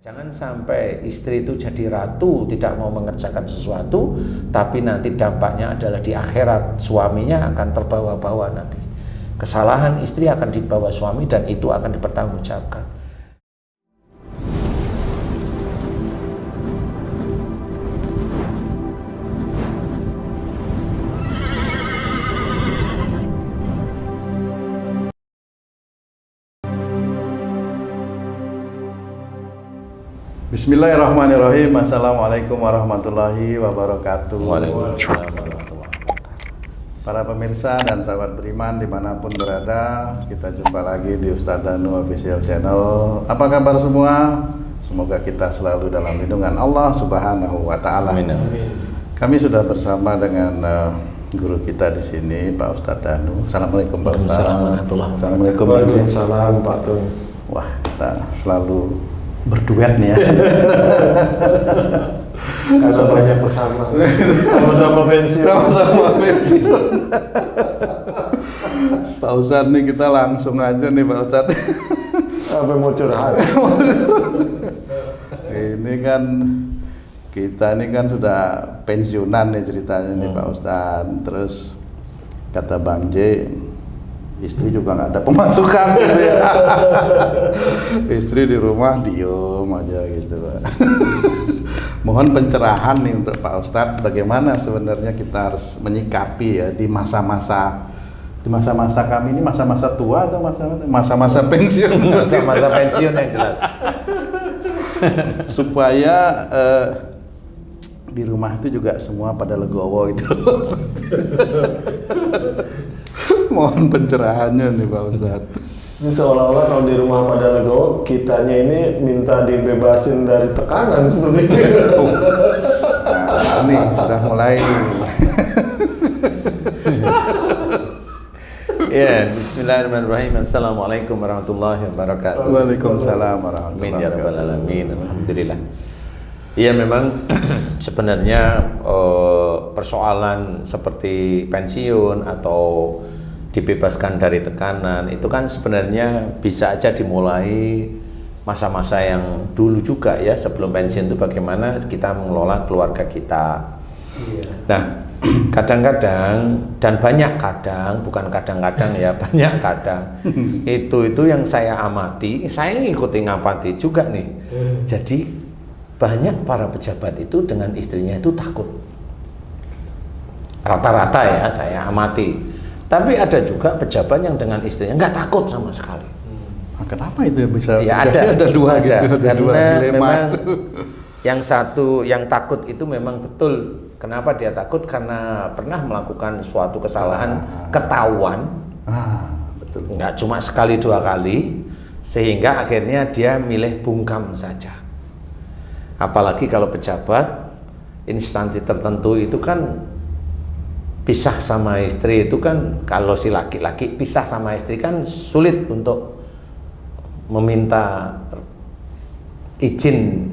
Jangan sampai istri itu jadi ratu, tidak mau mengerjakan sesuatu, tapi nanti dampaknya adalah di akhirat suaminya akan terbawa-bawa nanti. Kesalahan istri akan dibawa suami dan itu akan dipertanggungjawabkan. Bismillahirrahmanirrahim. Assalamualaikum warahmatullahi wabarakatuh. Waalaikumsalam warahmatullahi wabarakatuh. Para pemirsa dan sahabat beriman dimanapun berada, kita jumpa lagi di Ustadz Danu Official Channel. Apa kabar semua? Semoga kita selalu dalam lindungan Allah Subhanahu wa Ta'ala. Amin. Kami sudah bersama dengan guru kita di sini, Pak Ustadz Danu. Assalamualaikum Pak Ustadz. Assalamualaikum warahmatullahi wabarakatuh. Waalaikumsalam Pak Tun. Wah, kita selalu berduet nih ya. Karena banyak bersama. Sama-sama pensiun. Sama-sama pensiun. Pak Ustadz nih, kita langsung aja nih Pak Ustadz. Apa mau curhat? Ini kan kita ini kan sudah pensiunan nih ceritanya nih Pak Ustadz. Terus kata Bang J, istri juga nggak ada pemasukan gitu ya. Istri di rumah diem aja gitu Pak. Mohon pencerahan nih untuk Pak Ustadz, bagaimana sebenarnya kita harus menyikapi ya di masa-masa kami ini, masa-masa tua atau masa-masa pensiun? Masa-masa pensiun yang jelas. Supaya di rumah itu juga semua pada legowo gitu. Mohon pencerahannya nih Pak Ustadz. Ini seolah-olah kalau di rumah pada legowo, kitanya ini minta dibebasin dari tekanan sebenarnya. Nah, ini sudah mulai. Ya, bismillahirrahmanirrahim. Assalamualaikum warahmatullahi wabarakatuh. Waalaikumsalam warahmatullahi Amin ya rabbal wabarakatuh. alamin. Alhamdulillah. Iya, memang sebenarnya persoalan seperti pensiun atau dibebaskan dari tekanan itu kan sebenarnya bisa aja dimulai masa-masa yang dulu juga ya, sebelum pensiun itu bagaimana kita mengelola keluarga kita. Iya. Nah, kadang-kadang dan banyak kadang, bukan kadang-kadang ya, banyak kadang itu yang saya amati, saya ngikutin ngamati juga nih. Jadi banyak para pejabat itu dengan istrinya itu takut. Rata-rata ya saya amati. Tapi ada juga pejabat yang dengan istrinya nggak takut sama sekali. Nah, kenapa itu bisa Ya terjadi? Ada dua gitu, ada dua dilema itu. Yang satu yang takut itu memang betul. Kenapa dia takut? Karena pernah melakukan suatu kesalahan ketahuan. Betul. Nggak cuma sekali dua kali, sehingga akhirnya dia milih bungkam saja. Apalagi kalau pejabat instansi tertentu itu kan pisah sama istri itu kan, kalau si laki-laki pisah sama istri kan sulit untuk meminta izin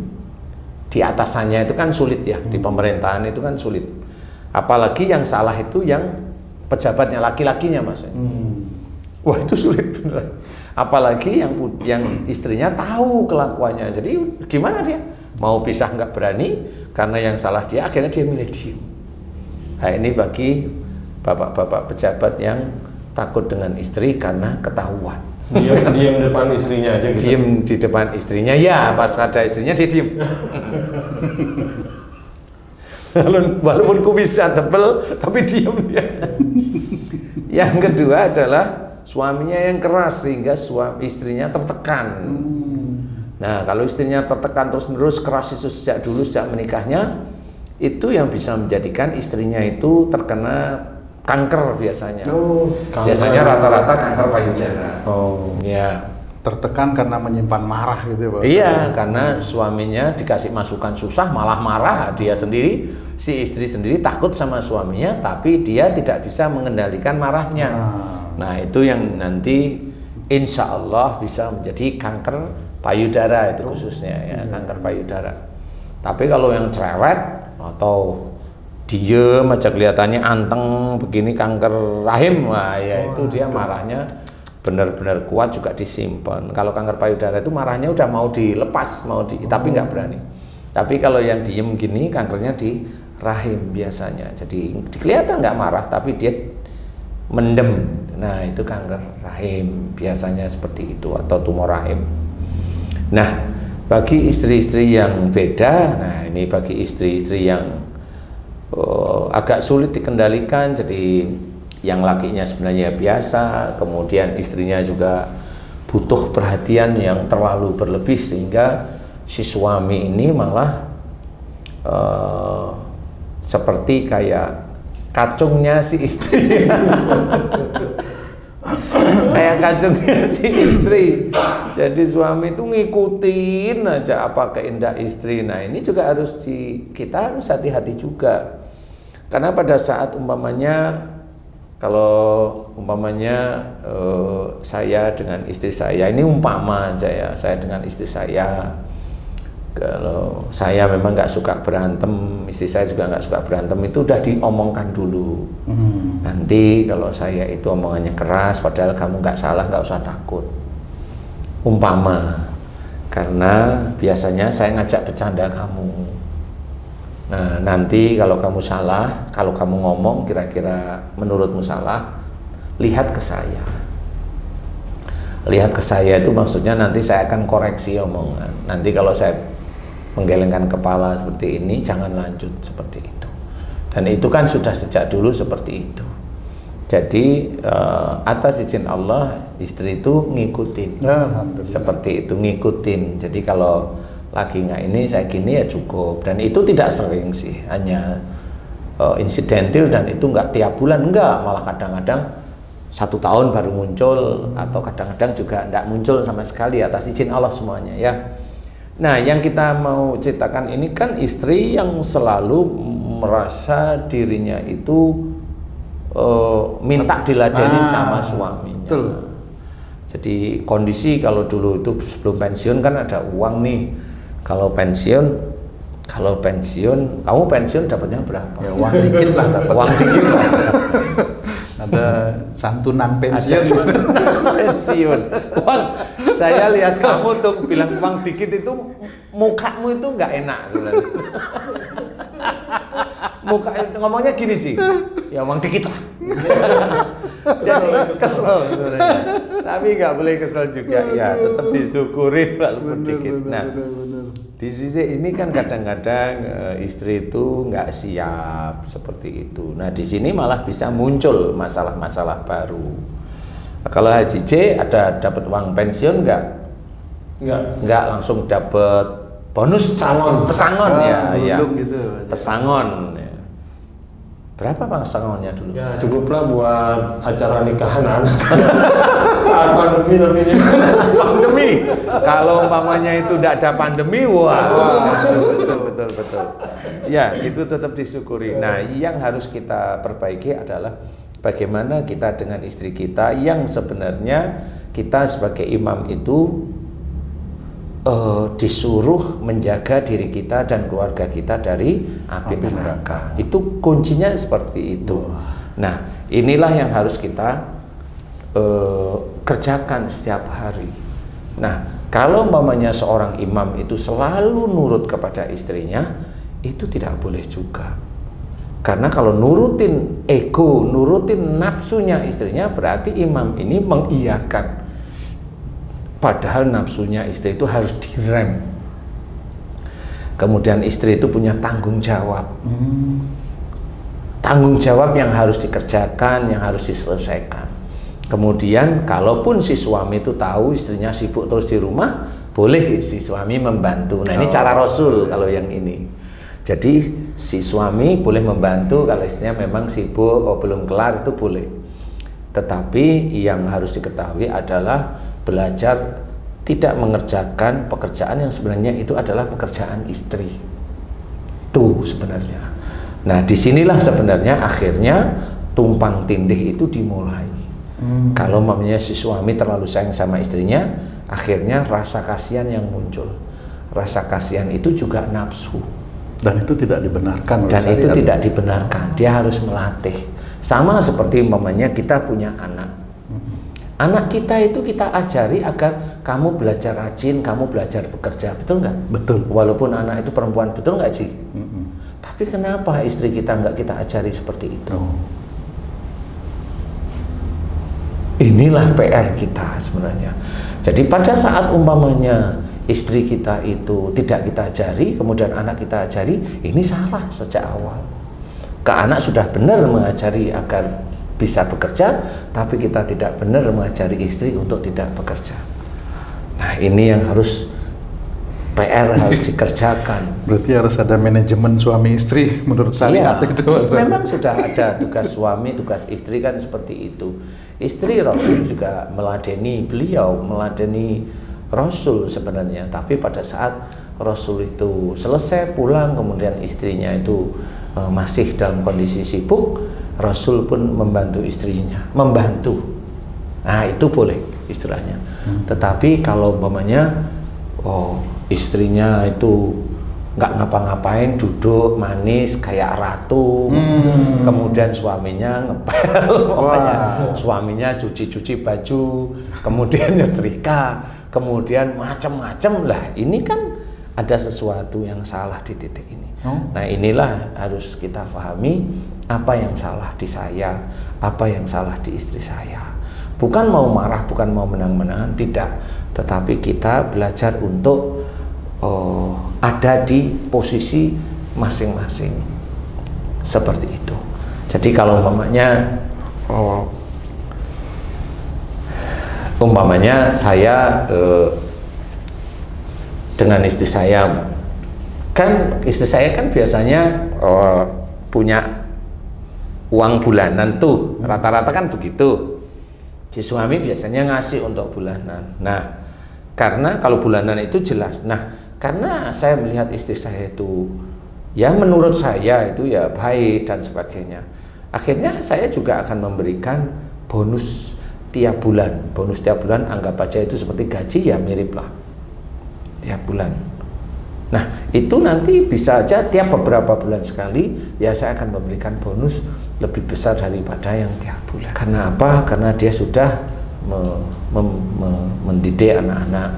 di atasannya, itu kan sulit ya. Di pemerintahan itu kan sulit, apalagi yang salah itu yang pejabatnya, laki-lakinya Mas. Wah, itu sulit beneran. Apalagi yang istrinya tahu kelakuannya, jadi gimana dia mau pisah nggak berani karena yang salah dia, akhirnya dia milih diem. Nah, ini bagi bapak-bapak pejabat yang takut dengan istri karena ketahuan. Diam depan istrinya aja gitu. Diem di depan istrinya, ya pas ada istrinya dia diem. Walaupun kumisnya tebel tapi diem dia. Yang kedua adalah suaminya yang keras sehingga istrinya tertekan. Nah, kalau istrinya tertekan terus-menerus keras itu sejak dulu, sejak menikahnya, itu yang bisa menjadikan istrinya itu terkena kanker biasanya. Kanker. Biasanya rata-rata kanker payudara. Ya. Tertekan karena menyimpan marah gitu ya Pak. Iya, karena suaminya dikasih masukan susah malah marah dia sendiri, si istri sendiri takut sama suaminya, tapi dia tidak bisa mengendalikan marahnya. Nah, itu yang nanti insya Allah bisa menjadi kanker payudara itu khususnya ya, kanker payudara. Tapi kalau yang cerewet atau diem aja kelihatannya anteng begini kanker rahim, wah ya itu dia marahnya benar-benar kuat juga disimpan. Kalau kanker payudara itu marahnya udah mau dilepas, tapi nggak berani. Tapi kalau yang diem gini, kankernya di rahim biasanya. Jadi kelihatan nggak marah, tapi dia mendem. Nah, itu kanker rahim biasanya seperti itu, atau tumor rahim. Nah, bagi istri-istri yang beda, nah ini bagi istri-istri yang agak sulit dikendalikan, jadi yang lakinya sebenarnya biasa, kemudian istrinya juga butuh perhatian yang terlalu berlebih sehingga si suami ini malah seperti kayak kacungnya si istri. Kayak kacungnya si istri. Jadi suami itu ngikutin aja apa keindah istri. Nah, ini juga kita harus hati-hati juga. Karena pada saat saya dengan istri saya, ini umpama saya dengan istri saya, kalau saya memang nggak suka berantem, istri saya juga nggak suka berantem, itu udah diomongkan dulu. Nanti kalau saya itu omongannya keras, padahal kamu nggak salah, nggak usah takut. Umpama, karena biasanya saya ngajak bercanda kamu. Nah, nanti kalau kamu salah, kalau kamu ngomong kira-kira menurutmu salah, lihat ke saya. Lihat ke saya itu maksudnya nanti saya akan koreksi omongan. Nanti kalau saya menggelengkan kepala seperti ini, jangan lanjut seperti itu. Dan itu kan sudah sejak dulu seperti itu. Jadi atas izin Allah, istri itu ngikutin. Seperti itu, ngikutin. Jadi kalau lagi nggak ini, saya gini ya cukup. Dan itu tidak sering sih, hanya insidental, dan itu nggak tiap bulan, enggak, malah kadang-kadang 1 tahun baru muncul, atau kadang-kadang juga nggak muncul sama sekali, atas izin Allah semuanya ya. Nah, yang kita mau ceritakan ini kan istri yang selalu merasa dirinya itu minta diladenin sama suaminya. Betul. Jadi kondisi kalau dulu itu sebelum pensiun kan ada uang nih. Kalau pensiun, kamu pensiun dapatnya berapa? Ya, uang dikit lah dapat. Uang dikit lah. Ada santunan pensiun. Pensiun. Uang, saya lihat kamu tuh bilang uang dikit itu, mukamu itu nggak enak sebenarnya. Muka ngomongnya gini, Ci. Ya uang dikit lah. Jadi kesel sebenarnya. Tapi nggak boleh kesel juga. Ya tetap disyukurin walaupun dikit. Nah, di sisi ini kan kadang-kadang istri itu nggak siap seperti itu. Nah, di sini malah bisa muncul masalah-masalah baru. Kalau Haji C ada dapat uang pensiun nggak? Nggak langsung dapat bonus pesangon ya, gitu. Pesangon. Ya. Berapa pesangonnya dulu? Ya cukuplah buat acara nikahan anak. Saat pandemi tapi ini. Pandemi. Kalau umpamanya itu tidak ada pandemi, wah. Betul. Ya, itu tetap disyukuri. Nah, yang harus kita perbaiki adalah bagaimana kita dengan istri kita yang sebenarnya kita sebagai imam itu disuruh menjaga diri kita dan keluarga kita dari api neraka. Itu kuncinya seperti itu. Nah, inilah yang harus kita kerjakan setiap hari. Nah, kalau umpamanya seorang imam itu selalu nurut kepada istrinya, itu tidak boleh juga. Karena kalau nurutin ego, nurutin nafsunya istrinya, berarti imam ini mengiyakan. Padahal nafsunya istri itu harus direm. Kemudian istri itu punya tanggung jawab. Tanggung jawab yang harus dikerjakan, yang harus diselesaikan. Kemudian kalaupun si suami itu tahu istrinya sibuk terus di rumah, boleh si suami membantu. Nah, ini cara Rasul kalau yang ini. Jadi si suami boleh membantu kalau istrinya memang sibuk, belum kelar, itu boleh. Tetapi yang harus diketahui adalah belajar tidak mengerjakan pekerjaan yang sebenarnya itu adalah pekerjaan istri. Itu sebenarnya. Nah, disinilah sebenarnya akhirnya tumpang tindih itu dimulai. Kalau mamanya si suami terlalu sayang sama istrinya, akhirnya rasa kasihan yang muncul. Rasa kasihan itu juga nafsu. Dan itu tidak dibenarkan. Dan itu tidak dibenarkan. Dia harus melatih. Sama seperti mamanya kita punya anak. Anak kita itu kita ajari agar kamu belajar rajin, kamu belajar bekerja, betul nggak? Betul. Walaupun anak itu perempuan, betul nggak sih? Mm-mm. Tapi kenapa istri kita nggak kita ajari seperti itu? Inilah PR kita sebenarnya. Jadi pada saat umpamanya istri kita itu tidak kita ajari, kemudian anak kita ajari, ini salah sejak awal. Anak sudah benar mengajari agar bisa bekerja, tapi kita tidak benar mengajari istri untuk tidak bekerja. Nah, ini yang harus PR harus dikerjakan. Berarti harus ada manajemen suami istri menurut syariat itu. Memang sudah ada tugas suami, tugas istri kan seperti itu. Istri Rasul juga meladeni beliau, meladeni Rasul sebenarnya. Tapi pada saat Rasul itu selesai pulang, kemudian istrinya itu masih dalam kondisi sibuk, Rasul pun membantu istrinya, membantu. Nah, itu boleh istilahnya. Tetapi kalau umpamanya istrinya itu nggak ngapa-ngapain, duduk manis kayak ratu, kemudian suaminya ngepel, suaminya cuci-cuci baju, kemudian nyetrika, kemudian macam-macam lah. Ini kan ada sesuatu yang salah di titik ini. Nah, inilah harus kita pahami apa yang salah di saya, apa yang salah di istri saya. Bukan mau marah, bukan mau menang-menangan, tidak. Tetapi kita belajar untuk ada di posisi masing-masing. Seperti itu. Jadi kalau umpamanya saya dengan istri saya, kan istri saya kan biasanya punya uang bulanan tuh, rata-rata kan begitu. Si suami biasanya ngasih untuk bulanan. Nah, karena kalau bulanan itu jelas. Nah, karena saya melihat istri saya itu, ya menurut saya itu ya baik dan sebagainya. Akhirnya saya juga akan memberikan bonus tiap bulan. Bonus tiap bulan anggap aja itu seperti gaji, ya mirip lah tiap bulan. Nah, itu nanti bisa aja tiap beberapa bulan sekali ya saya akan memberikan bonus lebih besar daripada yang tiap bulan. Karena apa? Karena dia sudah mendidik anak-anak,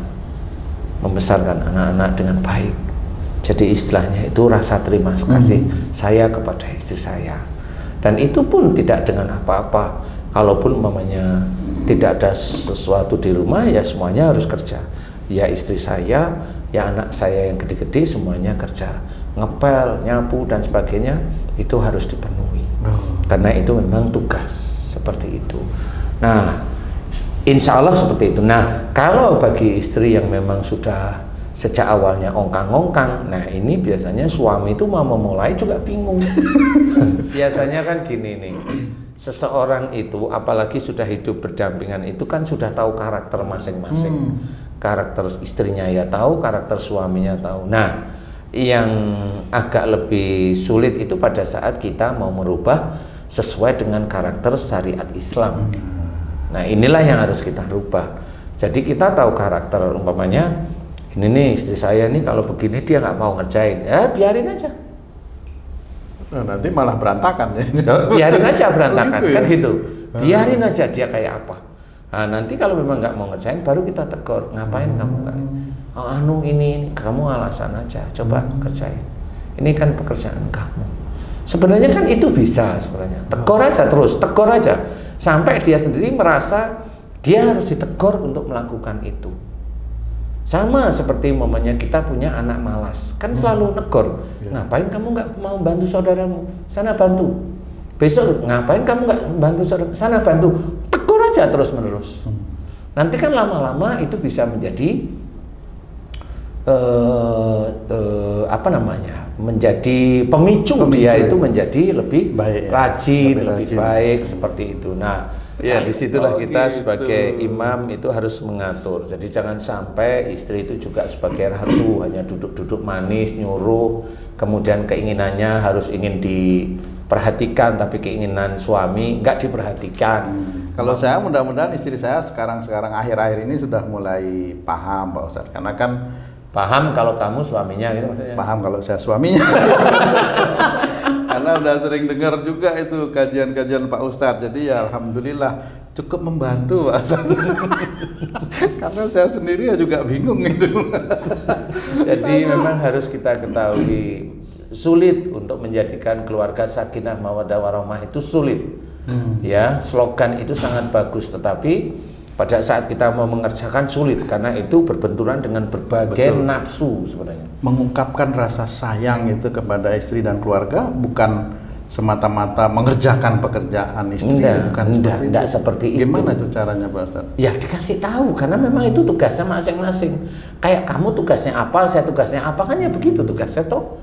membesarkan anak-anak dengan baik. Jadi istilahnya itu rasa terima kasih saya kepada istri saya. Dan itu pun tidak dengan apa-apa. Kalaupun mamanya tidak ada sesuatu di rumah, ya semuanya harus kerja. Ya istri saya, ya anak saya yang gede-gede semuanya kerja, ngepel, nyapu dan sebagainya itu harus dipenuhi. Karena itu memang tugas seperti itu. Nah, insya Allah seperti itu. Nah, kalau bagi istri yang memang sudah sejak awalnya ongkang-ongkang, nah ini biasanya suami itu mau memulai juga bingung. Biasanya kan gini nih, seseorang itu apalagi sudah hidup berdampingan itu kan sudah tahu karakter masing-masing. Karakter istrinya ya tahu, karakter suaminya tahu. Nah, yang agak lebih sulit itu pada saat kita mau merubah sesuai dengan karakter syariat Islam. Nah, inilah yang harus kita rubah. Jadi kita tahu karakter, umpamanya ini nih istri saya nih kalau begini dia nggak mau ngerjain, ya biarin aja. Nanti malah berantakan ya. Biarin aja berantakan, gitu ya? kan gitu. Biarin aja dia kayak apa. Nah, nanti kalau memang nggak mau ngerjain, baru kita tegur. Ngapain kamu nggak? Ini kamu alasan aja. Coba kerjain. Ini kan pekerjaan kamu. Sebenarnya kan itu bisa sebenarnya. Tegur aja terus, tegur aja sampai dia sendiri merasa dia harus ditegur untuk melakukan itu. Sama seperti momennya kita punya anak malas, kan selalu negur. Ngapain kamu nggak mau bantu saudaramu? Sana bantu. Besok ngapain kamu nggak bantu saudara? Sana bantu. Tegur aja terus menerus. Nanti kan lama-lama itu bisa menjadi menjadi pemicu dia itu menjadi lebih baik, rajin, lebih baik seperti itu. Nah, ya disitulah kita sebagai imam itu harus mengatur. Jadi jangan sampai istri itu juga sebagai ratu hanya duduk-duduk manis nyuruh, kemudian keinginannya harus ingin diperhatikan, tapi keinginan suami nggak diperhatikan. Kalau saya mudah-mudahan istri saya sekarang akhir-akhir ini sudah mulai paham Pak Ustadz, karena kan paham kalau kamu suaminya gitu maksudnya. Paham kalau saya suaminya. Karena udah sering dengar juga itu kajian-kajian Pak Ustadz. Jadi ya alhamdulillah cukup membantu Pak Ustadz. Karena saya sendiri ya juga bingung itu. Jadi memang harus kita ketahui sulit untuk menjadikan keluarga sakinah mawaddah warahmah itu sulit. Ya, slogan itu sangat bagus, tetapi pada saat kita mau mengerjakan sulit karena itu berbenturan dengan berbagai nafsu sebenarnya. Mengungkapkan rasa sayang itu kepada istri dan keluarga bukan semata-mata mengerjakan pekerjaan istri, enggak seperti itu. Gimana itu caranya Pak Ustadz? Ya dikasih tahu karena memang itu tugasnya masing-masing. Kayak kamu tugasnya apa, saya tugasnya apa, kan ya begitu tugasnya toh.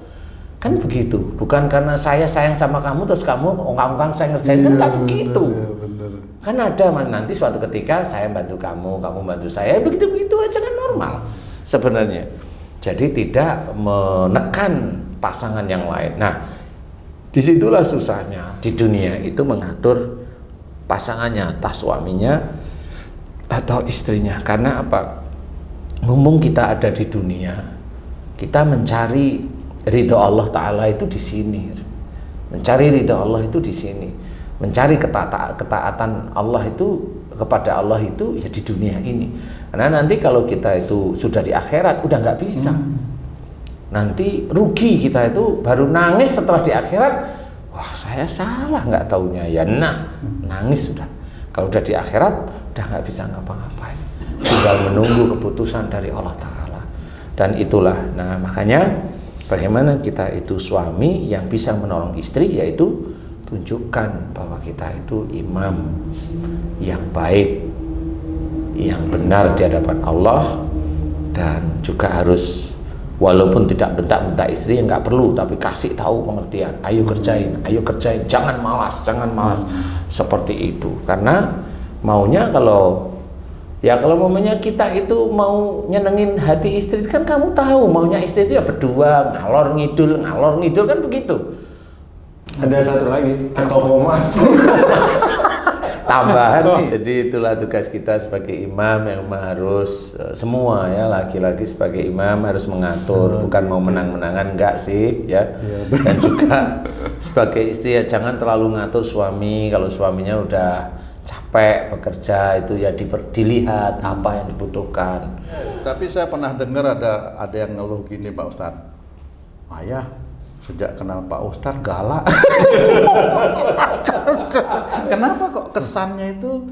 Kan begitu. Bukan karena saya sayang sama kamu terus kamu ongkang-ongkang saya ngerjain, kan enggak begitu. Kan ada nanti suatu ketika saya bantu kamu, kamu bantu saya, begitu-begitu aja kan normal sebenarnya. Jadi tidak menekan pasangan yang lain. Nah, disitulah susahnya di dunia itu mengatur pasangannya, entah suaminya atau istrinya. Karena apa? Mumpung kita ada di dunia, kita mencari ridho Allah Ta'ala itu di sini. Mencari ridho Allah itu di sini. Mencari ketaatan Allah itu kepada Allah itu ya di dunia ini. Karena nanti kalau kita itu sudah di akhirat udah nggak bisa. Nanti rugi kita itu baru nangis setelah di akhirat. Wah, saya salah nggak taunya ya. Nangis sudah. Kalau udah di akhirat udah nggak bisa ngapa-ngapain. Tinggal menunggu keputusan dari Allah Ta'ala. Dan itulah. Nah, makanya bagaimana kita itu suami yang bisa menolong istri, yaitu tunjukkan bahwa kita itu imam yang baik, yang benar di hadapan Allah, dan juga harus walaupun tidak bentak-bentak istri yang nggak perlu, tapi kasih tahu pengertian, ayo kerjain, jangan malas, seperti itu. Karena maunya kalau maunya kita itu mau nyenengin hati istri, kan kamu tahu maunya istri itu ya berdua, ngalor ngidul kan begitu. Ada satu lagi, toko mas. Tambahan nih. Jadi itulah tugas kita sebagai imam yang harus semua ya, laki-laki sebagai imam harus mengatur, bukan mau menang-menangan, enggak sih ya. Dan juga sebagai istri ya jangan terlalu ngatur suami. Kalau suaminya udah capek bekerja itu ya dilihat apa yang dibutuhkan. Tapi saya pernah dengar ada yang ngeluh gini Pak Ustadz, ayah sejak kenal Pak Ustadz galak. Kenapa kok kesannya itu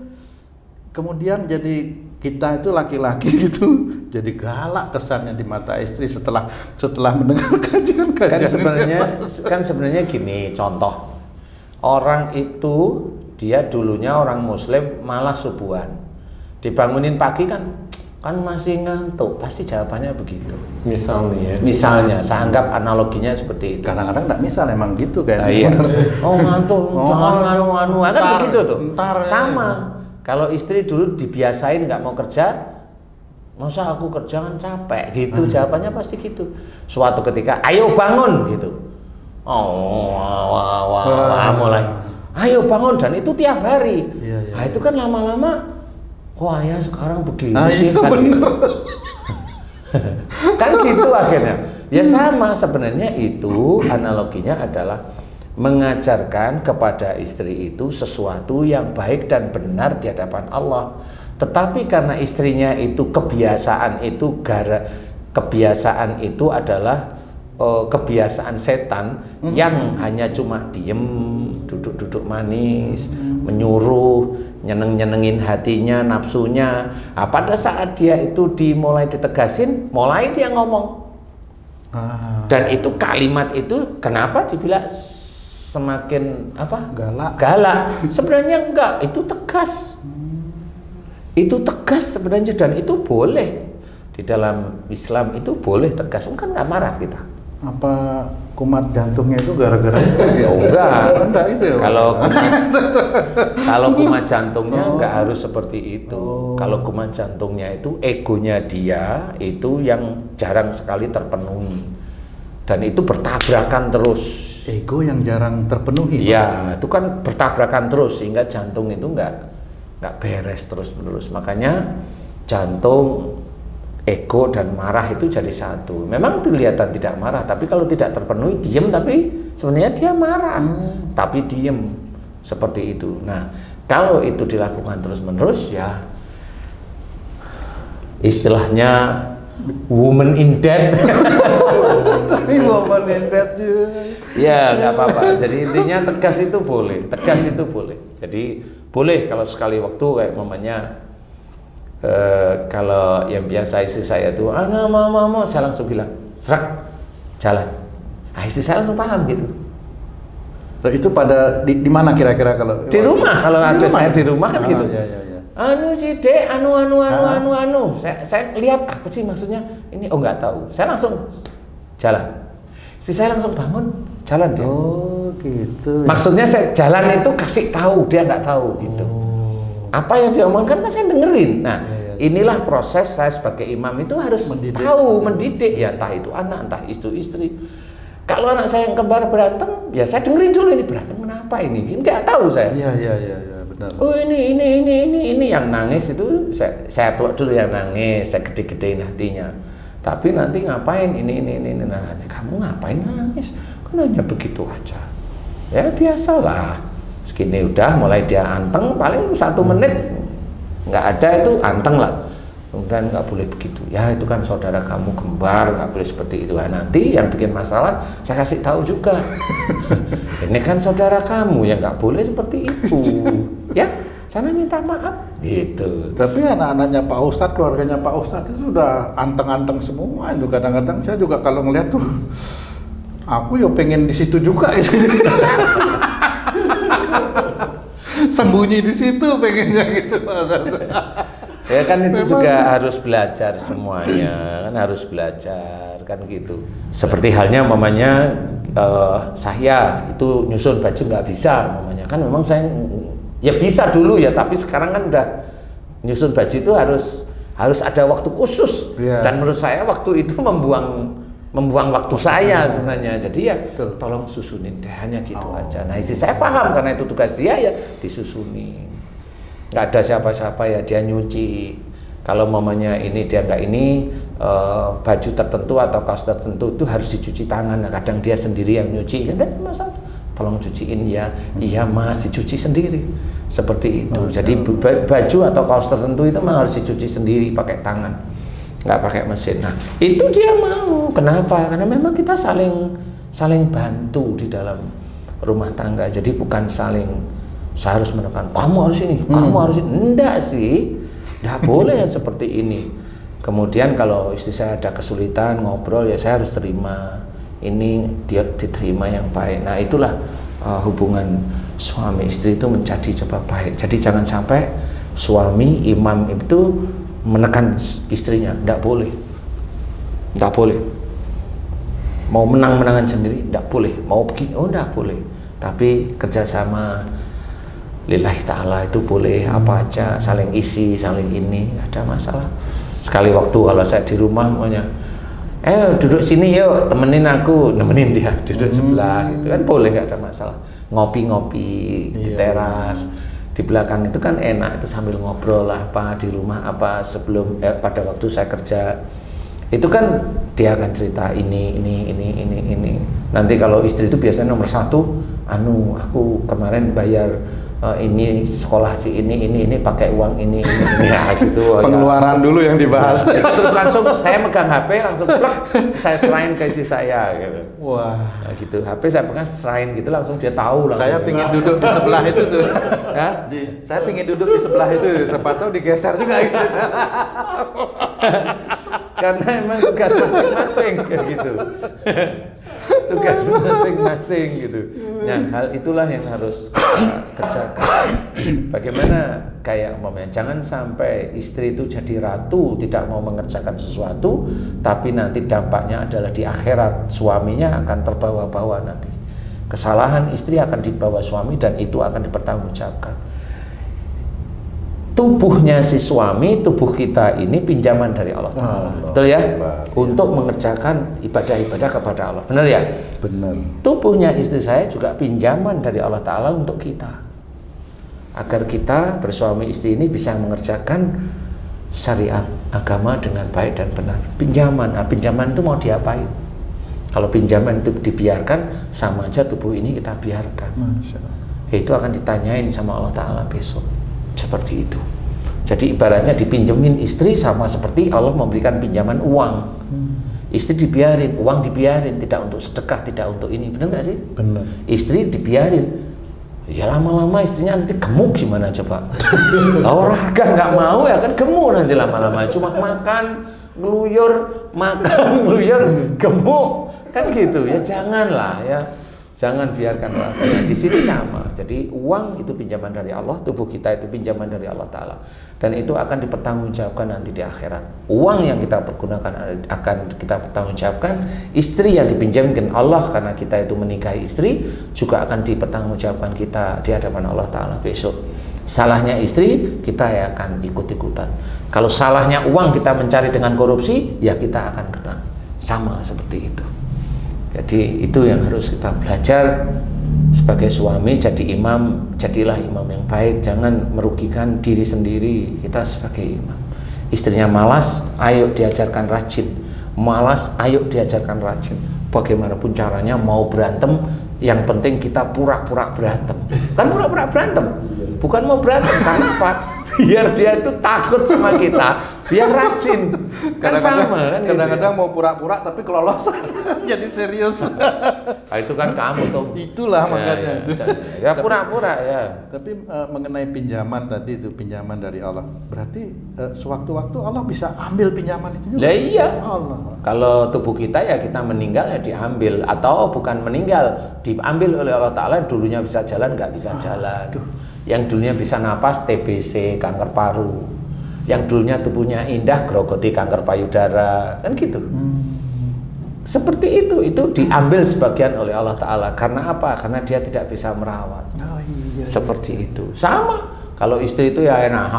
kemudian jadi kita itu laki-laki gitu jadi galak kesannya di mata istri setelah mendengar kajian. Kan sebenarnya gini, contoh orang itu dia dulunya orang muslim malas subuhan, dibangunin pagi kan masih ngantuk, pasti jawabannya begitu. Misalnya, saya anggap analoginya seperti itu. Kadang-kadang nggak misal, emang gitu kan. Iya. Oh ngantuk, jangan anu kan begitu tuh. Sama. Kalau istri dulu dibiasain nggak mau kerja, masa aku kerja kan capek gitu, jawabannya pasti gitu. Suatu ketika, ayo bangun gitu. Mulai. Ayo bangun, dan itu tiap hari. Nah itu kan lama-lama. Wah ya sekarang begini sih kan gitu. Kan gitu akhirnya. Ya sama sebenarnya itu analoginya adalah mengajarkan kepada istri itu sesuatu yang baik dan benar di hadapan Allah. Tetapi karena istrinya itu kebiasaan itu adalah kebiasaan setan yang hanya cuma diem, duduk-duduk manis, menyuruh, nyenengin hatinya, nafsunya. Pada saat dia itu dimulai ditegasin, mulai dia ngomong. Dan itu kalimat itu kenapa dibilang semakin galak? Sebenarnya enggak, itu tegas. Itu tegas sebenarnya, dan itu boleh. Di dalam Islam itu boleh tegas, kan nggak marah kita. Apa kumat jantungnya itu gara-gara itu? Enggak itu ya. Kalau kumat jantungnya enggak harus seperti itu. Kalau kumat jantungnya itu egonya dia itu yang jarang sekali terpenuhi. Dan itu bertabrakan terus. Ego yang jarang terpenuhi. Iya, itu kan bertabrakan terus sehingga jantung itu enggak beres terus-menerus. Makanya jantung, ego dan marah itu jadi satu. Memang kelihatan tidak marah, tapi kalau tidak terpenuhi diem, tapi sebenarnya dia marah, tapi diem seperti itu. Nah, Kalau itu dilakukan terus-menerus, ya istilahnya woman in debt. Tapi woman in debt juga. Ya nggak apa-apa. Jadi intinya tegas itu boleh. Jadi boleh kalau sekali waktu kayak mamanya. Kalau yang biasa istri saya tuh, mau, saya langsung bilang, serak, jalan. Istri saya langsung paham gitu. Nah, itu pada di mana kira-kira kalau Di rumah, kalau ada saya di rumah kan gitu. Iya. Si Dek, saya lihat apa sih maksudnya ini? Oh nggak tahu. Saya langsung jalan. Istri saya langsung bangun, jalan dia. Oh gitu. Maksudnya saya jalan itu kasih tahu, dia nggak tahu gitu. Apa yang dia omongkan kan saya dengerin. Nah, inilah proses saya sebagai imam itu harus mendidik ya, entah itu anak, entah istri. Kalau anak saya yang kembar berantem, ya saya dengerin dulu, ini berantem kenapa ini? Nggak tahu saya. Iya, benar. Oh ini yang nangis itu saya peluk dulu yang nangis, saya gede-gedein hatinya. Tapi nanti ngapain ini. Nah, kamu ngapain nangis? Kan hanya begitu aja. Ya biasalah. Segini udah mulai dia anteng, paling 1 menit nggak ada itu anteng lah. Kemudian nggak boleh begitu. Ya itu kan saudara kamu kembar, nggak boleh seperti itu. Nah, nanti yang bikin masalah saya kasih tahu juga. Ini kan saudara kamu yang nggak boleh seperti itu. Ya, sana minta maaf. Gitu. Tapi anak-anaknya Pak Ustadz, keluarganya Pak Ustadz itu sudah anteng-anteng semua itu. Kadang-kadang saya juga kalau ngeliat tuh, aku ya pengen di situ juga. Sembunyi di situ pengennya gitu Pak Ustadz. Ya kan itu juga harus belajar semuanya, kan harus belajar kan gitu. Seperti halnya mamanya saya itu nyusun baju nggak bisa mamanya, kan memang saya ya bisa dulu ya, tapi sekarang kan udah nyusun baju itu harus ada waktu khusus. Dan menurut saya waktu itu membuang waktu saya sebenarnya. Jadi ya tolong susunin deh, hanya gitu aja. Nah istri saya paham karena itu tugas dia, ya disusunin. Nggak ada siapa-siapa ya dia nyuci. Kalau mamanya ini dia nggak ini baju tertentu atau kaos tertentu itu harus dicuci tangan. Nah, kadang dia sendiri yang nyuci, kan masalah. Tolong cuciin ya. Iya mas, dicuci sendiri. Seperti itu. Jadi baju atau kaos tertentu itu memang harus dicuci sendiri pakai tangan, nggak pakai mesin. Nah itu dia mau. Kenapa? Karena memang kita saling bantu di dalam rumah tangga. Jadi bukan saling saya harus menekan, kamu harus ini, kamu harus ini. Enggak sih, enggak boleh yang seperti ini. Kemudian kalau istri saya ada kesulitan ngobrol, ya saya harus terima. Ini dia diterima yang baik. Nah itulah hubungan suami istri itu menjadi coba baik. Jadi jangan sampai suami imam itu menekan istrinya, enggak boleh. Enggak boleh. Mau menang-menangan sendiri, enggak boleh. Mau begini, oh enggak boleh. Tapi kerjasama lillahi ta'ala itu boleh, apa aja, saling isi, saling ini, ada masalah. Sekali waktu kalau saya di rumah maunya, duduk sini yuk, nemenin dia duduk sebelah, gitu kan boleh, nggak ada masalah. Ngopi-ngopi di teras, di belakang itu kan enak, itu sambil ngobrol lah apa di rumah apa sebelum pada waktu saya kerja. Itu kan dia akan cerita ini. Nanti kalau istri itu biasanya nomor 1, aku kemarin bayar ini sekolah si ini pakai uang ini ya gitu. Pengeluaran dulu yang dibahas. Terus langsung saya megang HP, langsung plek, saya serahin ke istri saya gitu. Wah, nah, gitu. HP saya pegang serahin gitu, langsung dia tahu langsung. Saya pingin duduk di sebelah itu tuh. Ya? Saya pingin duduk di sebelah itu, siapa tahu digeser juga gitu. Karena emang tugas masing-masing kayak gitu. Tugas masing-masing gitu. Nah, hal itulah yang harus kita kerjakan. Bagaimana kayak umpamanya, jangan sampai istri itu jadi ratu, tidak mau mengerjakan sesuatu, tapi nanti dampaknya adalah di akhirat suaminya akan terbawa-bawa nanti. Kesalahan istri akan dibawa suami dan itu akan dipertanggungjawabkan. Tubuhnya si suami, tubuh kita ini pinjaman dari Allah Ta'ala. Betul ya? Untuk mengerjakan ibadah-ibadah kepada Allah. Benar ya? Benar. Tubuhnya istri saya juga pinjaman dari Allah Ta'ala untuk kita. Agar kita bersuami istri ini bisa mengerjakan syariat agama dengan baik dan benar. Pinjaman. Nah, pinjaman itu mau diapain? Kalau pinjaman itu dibiarkan, sama aja tubuh ini kita biarkan. Masya Allah. itu akan ditanyain sama Allah Ta'ala besok. Seperti itu. Jadi ibaratnya dipinjemin istri sama seperti Allah memberikan pinjaman uang. Istri dibiarin, uang dibiarin, tidak untuk sedekah, tidak untuk ini, benar nggak sih? Benar. Istri dibiarin, ya lama-lama istrinya nanti gemuk gimana coba? Olahraga nggak mau ya kan gemuk nanti lama-lama, cuma makan, ngeluyur, gemuk, kan gitu ya, janganlah ya. Jangan biarkan rasanya. Di sini sama. Jadi uang itu pinjaman dari Allah, tubuh kita itu pinjaman dari Allah Ta'ala. Dan itu akan dipertanggungjawabkan nanti di akhirat. Uang yang kita pergunakan akan kita pertanggungjawabkan. Istri yang dipinjamkan Allah karena kita itu menikahi istri juga akan dipertanggungjawabkan kita di hadapan Allah Ta'ala besok. Salahnya istri, kita ya akan ikut-ikutan. Kalau salahnya uang kita mencari dengan korupsi, ya kita akan kena. Sama seperti itu. Jadi itu yang harus kita belajar sebagai suami. Jadi imam, jadilah imam yang baik, jangan merugikan diri sendiri. Kita sebagai imam, istrinya malas, ayo diajarkan rajin. Malas, ayo diajarkan rajin. Bagaimanapun caranya mau berantem, yang penting kita pura-pura berantem. Kan pura-pura berantem, bukan mau berantem. Karena apa? Biar dia itu takut sama kita, biar rajin. Kan sama kan? Kadang-kadang mau pura-pura tapi kelolosan jadi serius. Nah, itu kan kamu tuh. Itulah makanya itu. Ya pura-pura ya. Tapi mengenai pinjaman tadi itu, pinjaman dari Allah. Berarti sewaktu-waktu Allah bisa ambil pinjaman itu juga. Lah iya. Allah. Kalau tubuh kita ya kita meninggal ya diambil, atau bukan meninggal, diambil oleh Allah Ta'ala. Dulunya bisa jalan nggak bisa jalan. Yang dulunya bisa napas TBC, kanker paru. Yang dulunya tubuhnya indah grogoti kanker payudara, kan gitu. Seperti itu diambil sebagian oleh Allah Ta'ala. Karena apa? Karena dia tidak bisa merawat. Seperti itu. Sama kalau istri itu ya enak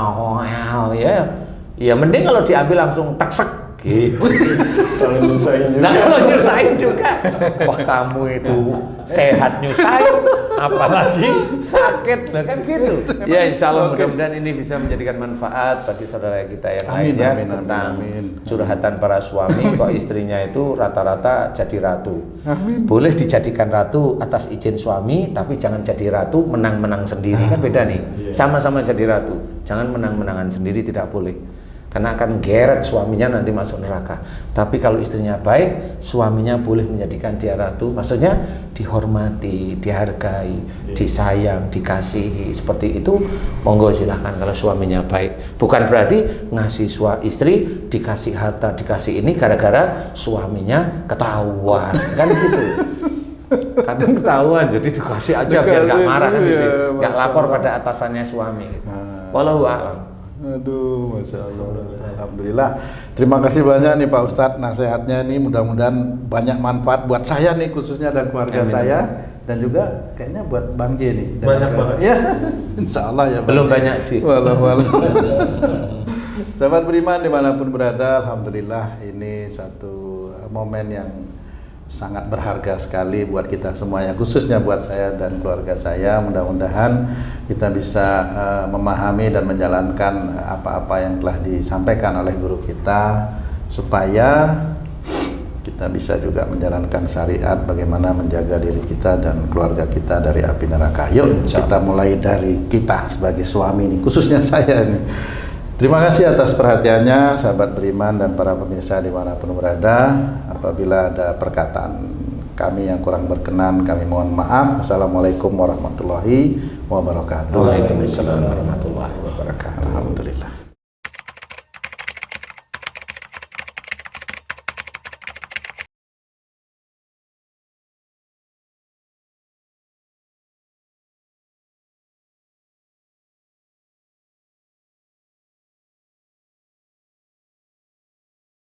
ya mending kalau diambil langsung taksek gitu. Kalau nyusahin juga. Nah kalau nyusahin juga, wah kamu itu sehat nyusahin, apalagi sakit, nah kan gitu. Ya insya Allah mudah-mudahan ini bisa menjadikan manfaat bagi saudara kita yang lain ya, tentang curhatan para suami kok istrinya itu rata-rata jadi ratu. Boleh dijadikan ratu atas izin suami, tapi jangan jadi ratu menang-menang sendiri, kan beda nih. Sama-sama jadi ratu, jangan menang-menangan sendiri, tidak boleh. Karena akan geret suaminya nanti masuk neraka. Tapi kalau istrinya baik, suaminya boleh menjadikan dia ratu. Maksudnya dihormati, dihargai, disayang, dikasihi. Seperti itu, monggo silahkan kalau suaminya baik. Bukan berarti ngasih istri dikasih harta, dikasih ini gara-gara suaminya ketahuan. Kan gitu. Kadang ketahuan, jadi dikasih aja biar gak marah kan gitu. Gak lapor pada atasannya suami. Wallahu a'lam. Aduh, Masya Allah. Alhamdulillah. Terima kasih banyak nih Pak Ustadz nasihatnya nih, mudah-mudahan banyak manfaat buat saya nih khususnya dan keluarga saya, dan juga kayaknya buat Bang J nih. Banyak banget. Ya, Insya Allah ya. Belum banyak sih. Walau. Sahabat beriman dimanapun berada, alhamdulillah ini satu momen yang sangat berharga sekali buat kita semuanya, khususnya buat saya dan keluarga saya. Mudah-mudahan kita bisa memahami dan menjalankan apa-apa yang telah disampaikan oleh guru kita, supaya kita bisa juga menjalankan syariat, bagaimana menjaga diri kita dan keluarga kita dari api neraka. Yuk kita mulai dari kita sebagai suami nih, khususnya saya nih. Terima kasih atas perhatiannya sahabat beriman dan para pemirsa dimanapun berada. Apabila ada perkataan kami yang kurang berkenan, kami mohon maaf. Wassalamualaikum warahmatullahi wabarakatuh. Waalaikumsalam warahmatullahi wabarakatuh. Alhamdulillah.